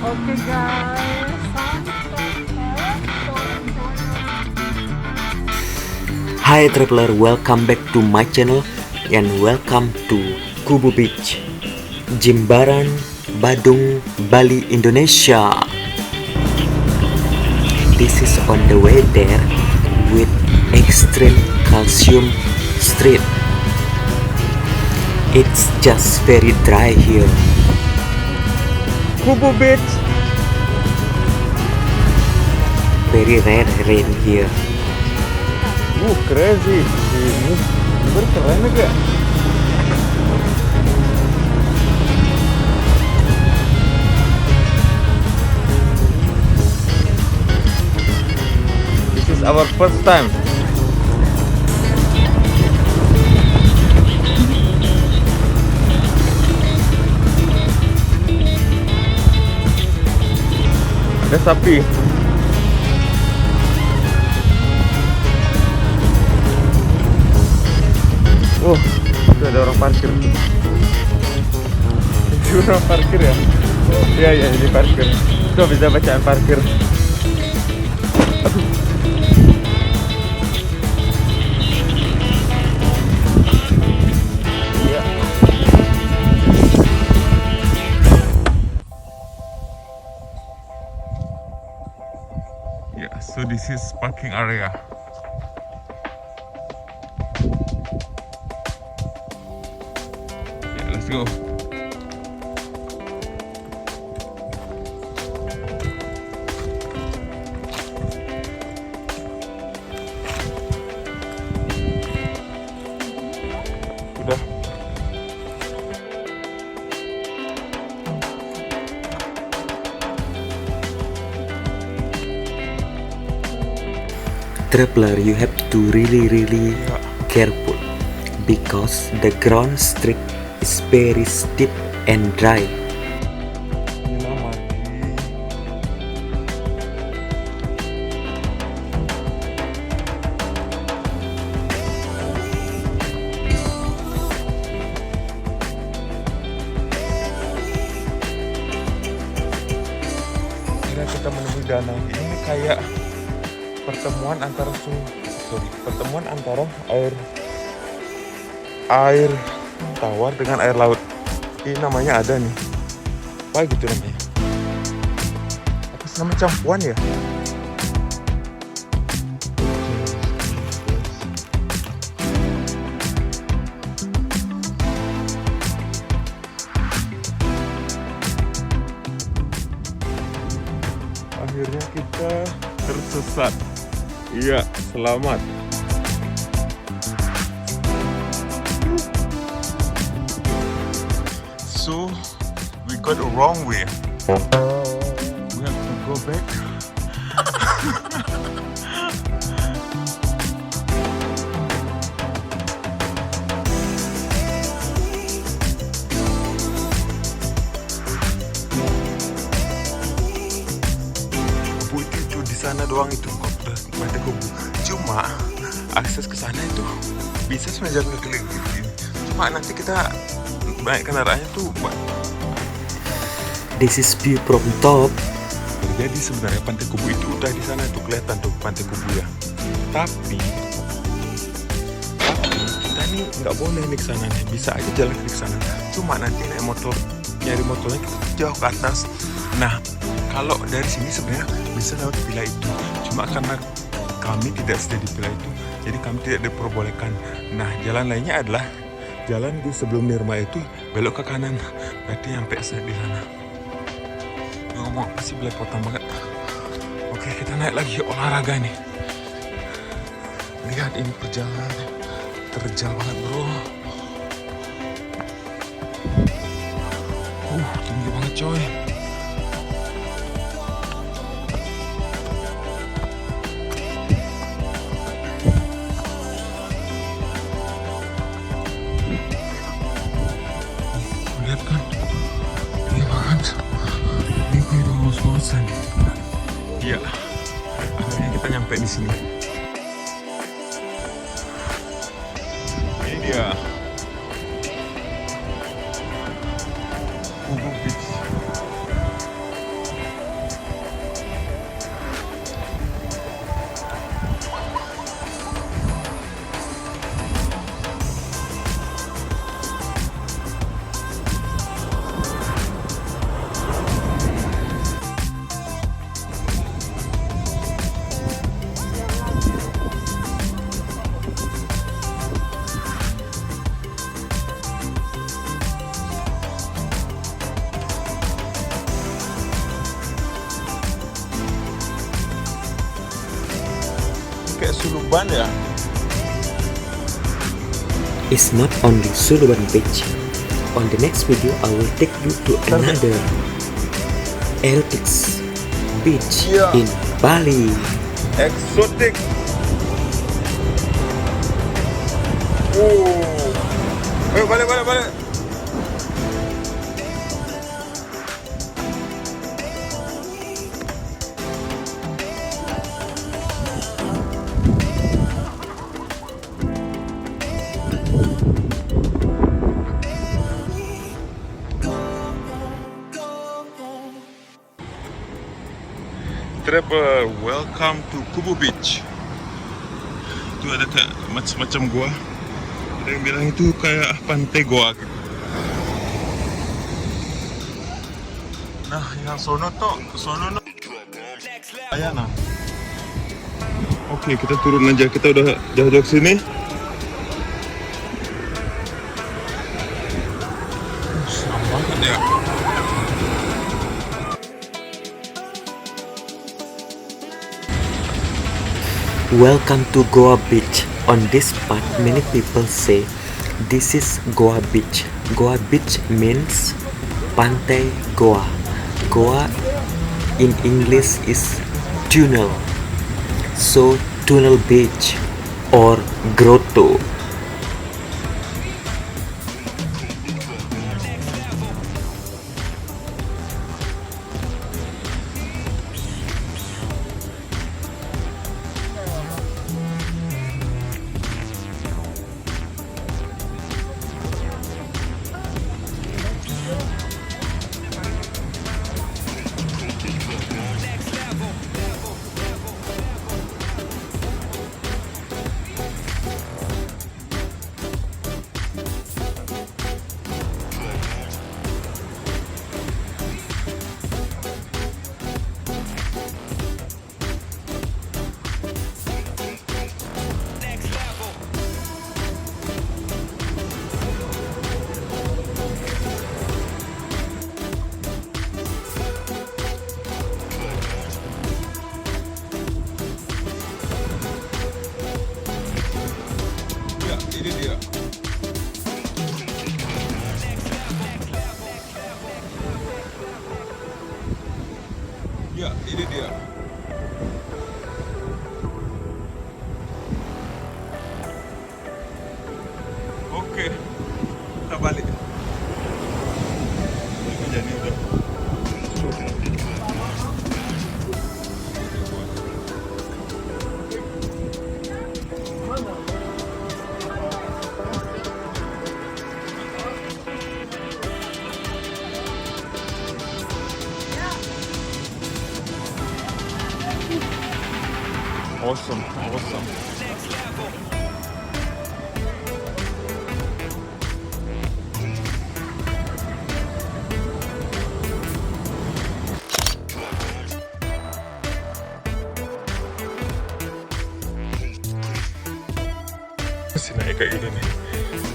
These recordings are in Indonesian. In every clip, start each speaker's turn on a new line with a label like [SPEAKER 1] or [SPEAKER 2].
[SPEAKER 1] Oke guys, sampai
[SPEAKER 2] Hi traveler, welcome back to my channel and welcome to Kubu Beach, Jimbaran, Badung, Bali, Indonesia. This is on the way there with extreme calcium street. It's just very dry here.
[SPEAKER 1] Kubu Beach.
[SPEAKER 2] Very rare rain here.
[SPEAKER 1] Crazy. Ini bener keren juga. This is our first time. Ada sapi. Oh, itu ada orang parkir. Itu orang parkir ya? Iya, iya, ini parkir. Tuh bisa bacaan parkir. Aduh. Iya. Yeah, so this is parking area. Let's go. Udah.
[SPEAKER 2] Traveler, you have to really careful because the ground street is very steep and dry.
[SPEAKER 1] Akhirnya kita menemui danau. Ini kayak pertemuan antara pertemuan antara air tawar dengan air laut. Ini namanya ada nih. Apa gitu namanya? Apa sih namanya, campuran ya? Akhirnya kita tersesat. Iya, selamat. So we got a wrong way. We have to go back. Kubu itu di sana doang itu, Pantai Kubu. Cuma akses ke sana itu bisa sebenarnya jalan keliling gitu. Cuma nanti kita naik kendaraannya tuh.
[SPEAKER 2] This is view from top.
[SPEAKER 1] Jadi sebenarnya Pantai Kubu itu udah di sana tuh, kelihatan tuh Pantai Kubu ya. Tapi kita nih nggak boleh nih ke sana nih. Bisa aja jalan ke sana. Cuma nanti naik motor, nyari motornya kita jauh ke atas. Nah, kalau dari sini sebenarnya bisa lewat villa itu. Cuma karena kami tidak sedia di villa itu, jadi kami tidak diperbolehkan. Nah, jalan lainnya adalah jalan di sebelum Nirma itu belok ke kanan, berarti sampai di sana. Ngomong pasti belepotan banget. Oke, kita naik lagi olahraga nih. Lihat ini perjalanan terjal banget bro. Tinggi banget coy. Lihat kan, tinggi banget. Ini gue udah ngos-ngosan. Iya, akhirnya kita nyampe di sini. Ini dia. Kubu Beach. Suluban ya.
[SPEAKER 2] It's not only Suluban Beach. On the next video, I will take you to another EROTIC beach in Bali.
[SPEAKER 1] Eksotik. Ayo balik. Travel, welcome to Kubu Beach. Itu ada kayak macam-macam gua. Ada yang bilang itu kayak pantai Goa gitu. Nah, yang sono no. Ayana. Oke, kita turun aja. Kita udah jauh-jauh sini. Seram banget ya.
[SPEAKER 2] Welcome to Goa Beach. On this part, many people say this is Goa Beach. Goa Beach means Pantai Goa. Goa in English is tunnel. So tunnel beach or grotto.
[SPEAKER 1] Ini dia. Ya, ini dia. Oke, kita balik. Ini jadi udah. Awesome. Masih naik kayak gini nih.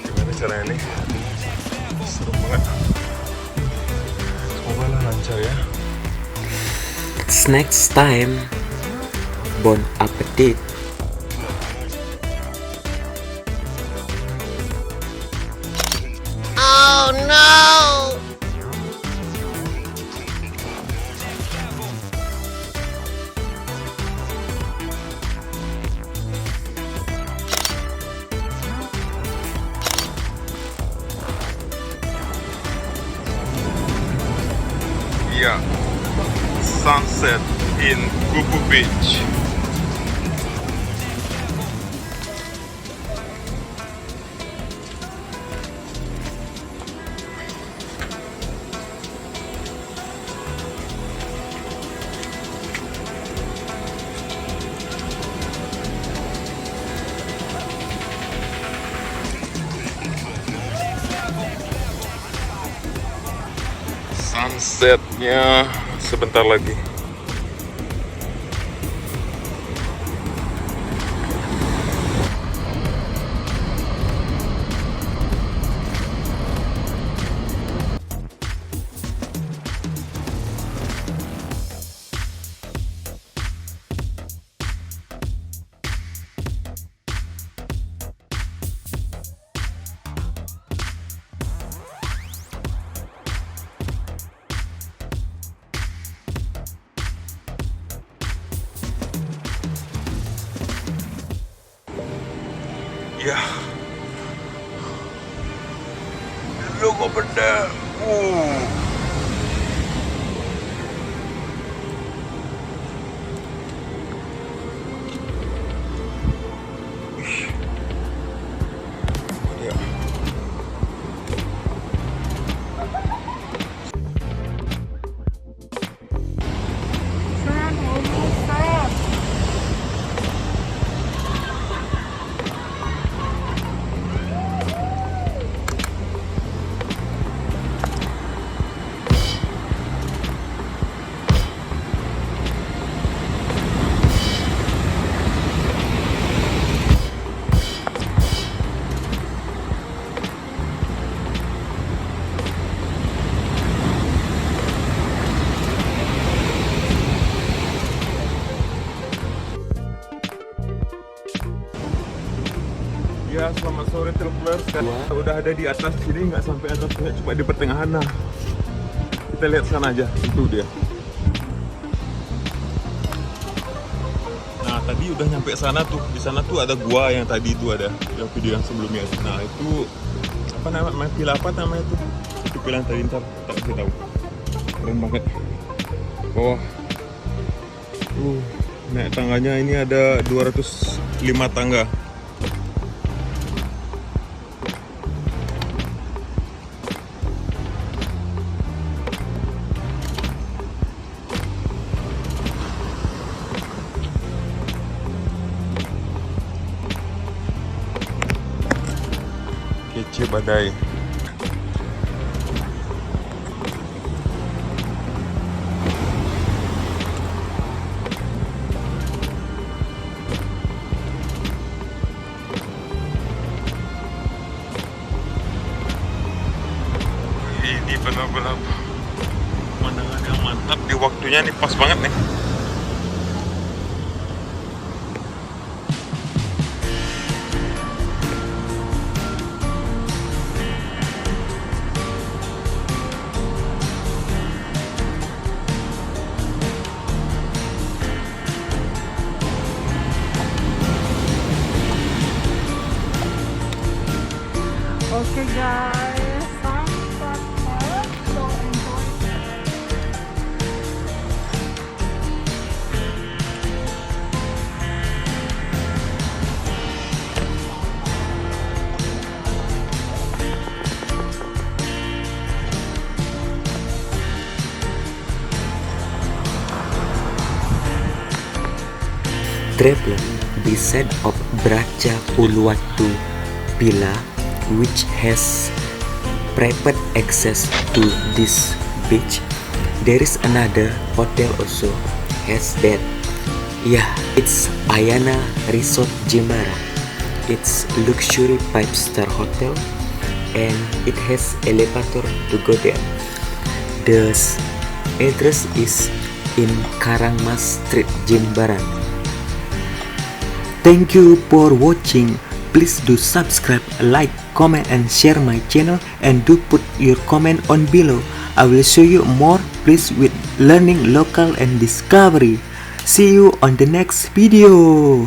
[SPEAKER 1] Gimana caranya nih? Seru banget. Semoga lah lancar ya.
[SPEAKER 2] Snacks time. Bon appetit.
[SPEAKER 3] Oh no!
[SPEAKER 1] Yeah, sunset in Kubu Beach. Sunsetnya sebentar lagi. Ya. Logo benda. Ya. Ya, selamat sore travelers. Udah ada di atas sini, nggak sampai atas, cuma di pertengahan. Nah, kita lihat sana aja, itu dia. Nah, tadi udah nyampe sana tuh. Di sana tuh ada gua yang tadi itu ada, yang video yang sebelumnya. Nah, itu apa namanya? Pila apa namanya itu? Itu pila yang tadi, ntar tak kasih tahu. Keren banget. Oh, naik tangganya ini ada 205 tangga. Kece badai. Ini benar-benar pemandangan yang mantap, di waktunya nih pas banget nih.
[SPEAKER 4] Okay guys, sunset part, so enjoy.
[SPEAKER 2] Traveler, beside of Braca Uluwatu Villa, which has private access to this beach, there is another hotel also has that. Yeah, it's Ayana Resort Jimara. It's luxury 5-star hotel and it has elevator to go there. The address is in Karangmas Street, Jimbaran. Thank you for watching. Please do subscribe, like, comment and share my channel, and do put your comment on below. I will show you more place with learning local and discovery. See you on the next video.